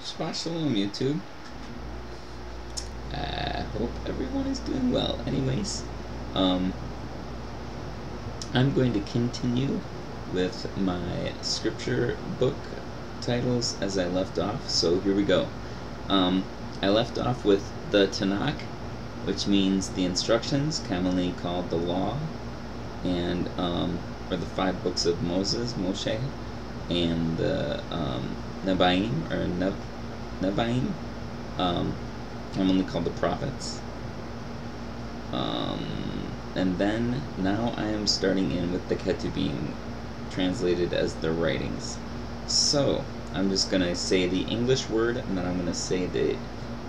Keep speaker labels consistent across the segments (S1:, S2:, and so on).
S1: Shabbat Shalom, YouTube. Hope everyone is doing well. Anyways, I'm going to continue with my scripture book titles as I left off. So here we go. I left off with the TaNaK, which means the instructions, commonly called the law, and or the 5 books of Moshe, and the Nebi'iym, or Nebi'iym, commonly called the prophets. And then now I am starting in with the Ketubiym, translated as the writings. So I'm just going to say the English word, and then I'm going to say the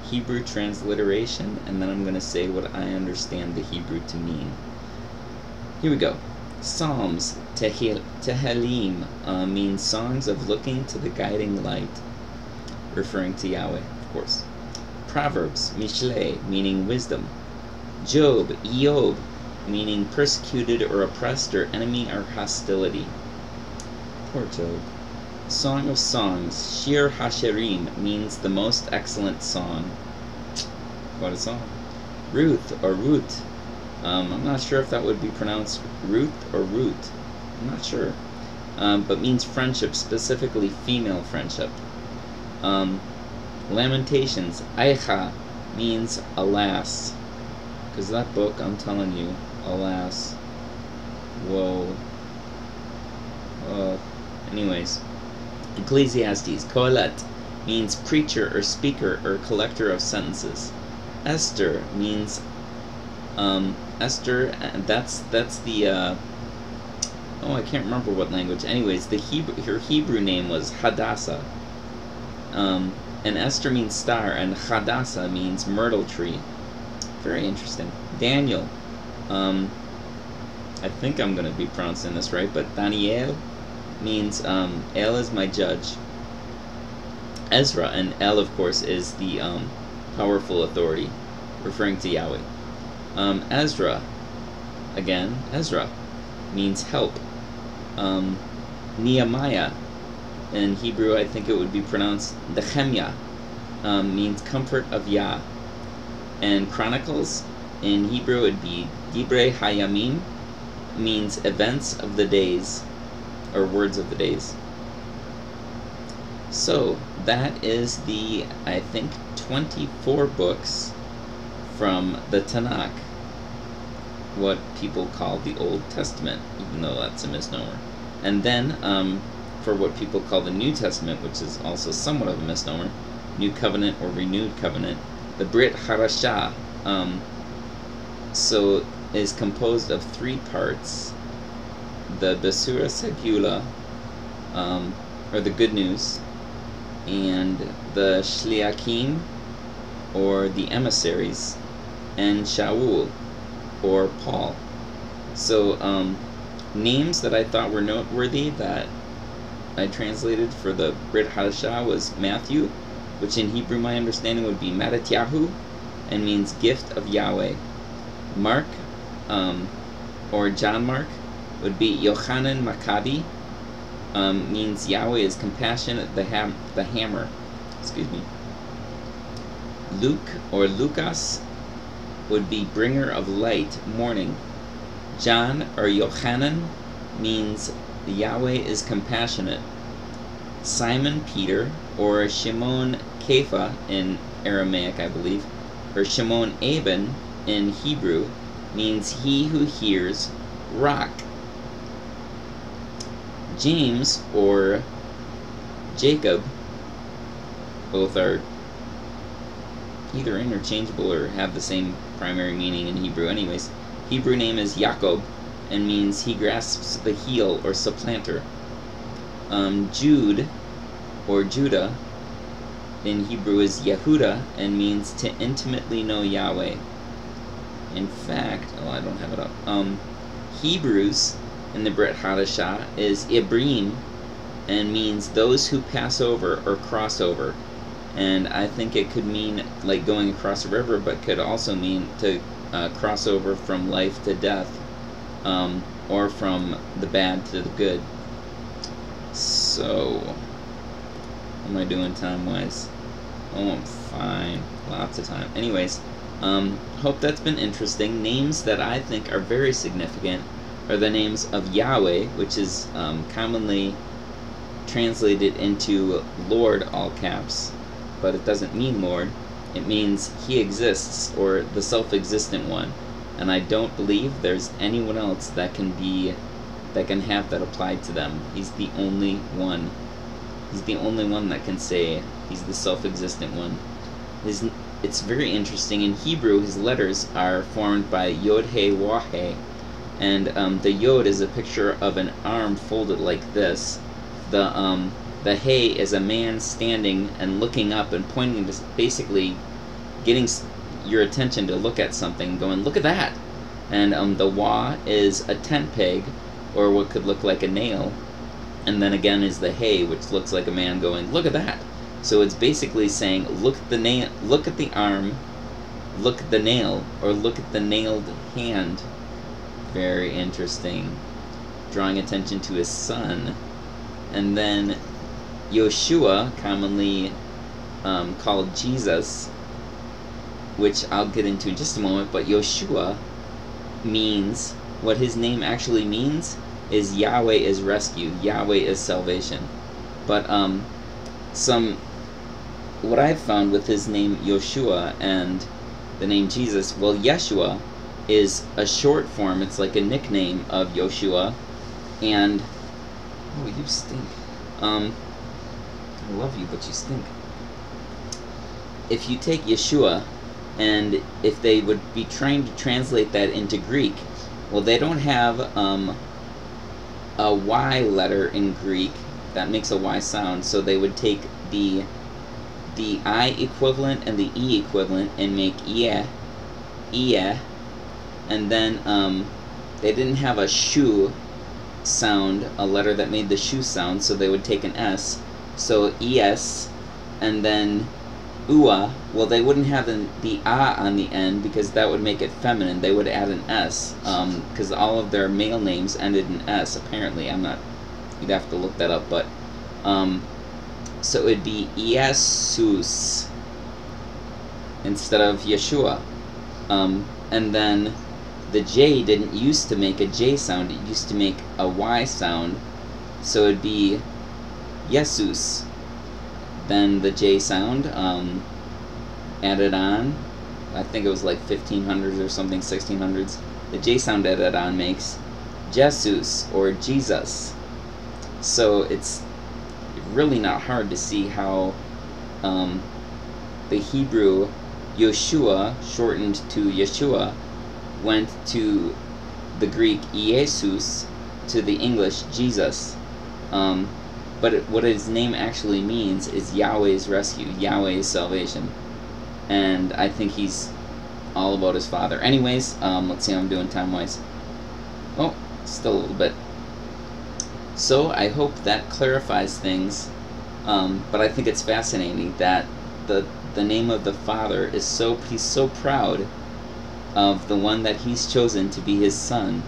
S1: Hebrew transliteration, and then I'm going to say what I understand the Hebrew to mean. Here we go. Psalms, Tehillim, means songs of looking to the guiding light, referring to Yahweh, of course. Proverbs, Mishlei, meaning wisdom. Job, Eob, meaning persecuted or oppressed or enemy or hostility. Poor Job. Song of Songs, Shir HaShirim, means the most excellent song. What a song. Ruth, or Root. I'm not sure if that would be pronounced Ruth or Root. I'm not sure. But means friendship, specifically female friendship. Lamentations, Aicha, means alas. Because that book, I'm telling you, alas. Whoa. Anyways. Ecclesiastes, Kohelet, means preacher or speaker or collector of sentences. Esther means Esther, that's the I can't remember what language. Anyways, her Hebrew name was Hadassah. And Esther means star, and Hadassah means myrtle tree. Very interesting. Daniel, I think I'm going to be pronouncing this right, but Dani'eyl means El is my judge. Ezra, and El, of course, is the powerful authority, referring to Yahweh. Ezra, again, Ezra, means help. Nehemiah, in Hebrew, I think it would be pronounced Nehemiah, means comfort of Yah. And Chronicles, in Hebrew, it would be Divrei Hayamim, means events of the days, or words of the days. So, that is the, I think, 24 books from the TaNaK, what people call the Old Testament, even though that's a misnomer. And then, for what people call the New Testament, which is also somewhat of a misnomer, New Covenant or Renewed Covenant, the Brit Hadashah, so is composed of 3 parts. The Besura Segula, or the Good News, and the Shliachim, or the Emissaries, and Sha'ul, or Paul. So, names that I thought were noteworthy that I translated for the Brit Hadashah was Matthew, which in Hebrew my understanding would be Mattatyahu, and means gift of Yahweh. Mark, or John Mark, would be Yochanan Maccabi, means Yahweh is compassionate, the hammer. Excuse me. Luke, or Lucas, would be bringer of light, morning. John, or Yochanan, means Yahweh is compassionate. Simon Peter, or Shimon Kepha in Aramaic, I believe, or Shimon Aben in Hebrew, means he who hears, rock. James, or Jacob, both are either interchangeable or have the same primary meaning in Hebrew. Anyways, Hebrew name is Yaakov, and means he grasps the heel or supplanter. Jude, or Judah, in Hebrew is Yehuda, and means to intimately know Yahweh. In fact, I don't have it up. Hebrews in the Brit Hadashah is Ibriym, and means those who pass over or cross over. And I think it could mean like going across a river, but could also mean to cross over from life to death, or from the bad to the good. So, How am I doing time-wise? Oh, I'm fine. Lots of time. Anyways, hope that's been interesting. Names that I think are very significant are the names of Yahweh, which is commonly translated into Lord, all caps, but it doesn't mean Lord. It means He exists, or the self-existent one. And I don't believe there's anyone else that can have that applied to them. He's the only one. He's the only one that can say He's the self-existent one. It's very interesting. In Hebrew, his letters are formed by Yod He Wah He, and the Yod is a picture of an arm folded like this. The He is a man standing and looking up and pointing, to basically getting your attention to look at something, going, look at that. And the Wah is a tent peg, or what could look like a nail. And then again is the He, which looks like a man going, look at that. So it's basically saying, look at the nail, look at the arm, look at the nail, or look at the nailed hand. Very interesting. Drawing attention to his son. And then Yoshua, commonly called Jesus, which I'll get into in just a moment, but Yoshua means, what his name actually means is Yahweh is rescue, Yahweh is salvation. But what I've found with his name Yoshua and the name Jesus, well, Yeshua is a short form, it's like a nickname of Yoshua, and, oh, you stink. I love you, but you stink. If you take Yeshua, and if they would be trying to translate that into Greek, well, they don't have a Y letter in Greek that makes a Y sound, so they would take the I equivalent and the E equivalent and make yeah, and then they didn't have a shu sound, a letter that made the shu sound, so they would take an S, so es, and then ua, well, they wouldn't have the a on the end because that would make it feminine. They would add an S, because all of their male names ended in S, apparently. I'm not, you'd have to look that up, but so it'd be Jesus instead of Yeshua. And then the J didn't used to make a J sound, it used to make a Y sound, so it'd be Jesus. Then the J sound added on, I think it was like 1500s or something, 1600s. The J sound added on makes Jesus or Jesus. So it's really not hard to see how the Hebrew Yoshua, shortened to Yeshua, went to the Greek Jesus, to the English Jesus. But what his name actually means is Yahweh's rescue, Yahweh's salvation. And I think he's all about his Father. Anyways, let's see how I'm doing time-wise. Oh, still a little bit. So I hope that clarifies things. But I think it's fascinating that the name of the Father is he's so proud of the one that he's chosen to be his son.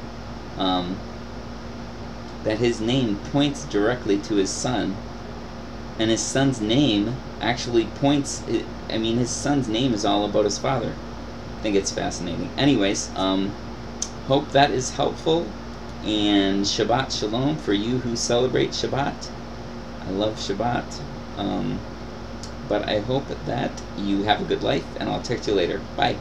S1: That his name points directly to his son, and his son's name actually points, I mean, his son's name is all about his father. I think it's fascinating. Anyways, hope that is helpful, and Shabbat Shalom for you who celebrate Shabbat. I love Shabbat, but I hope that you have a good life, and I'll text you later. Bye.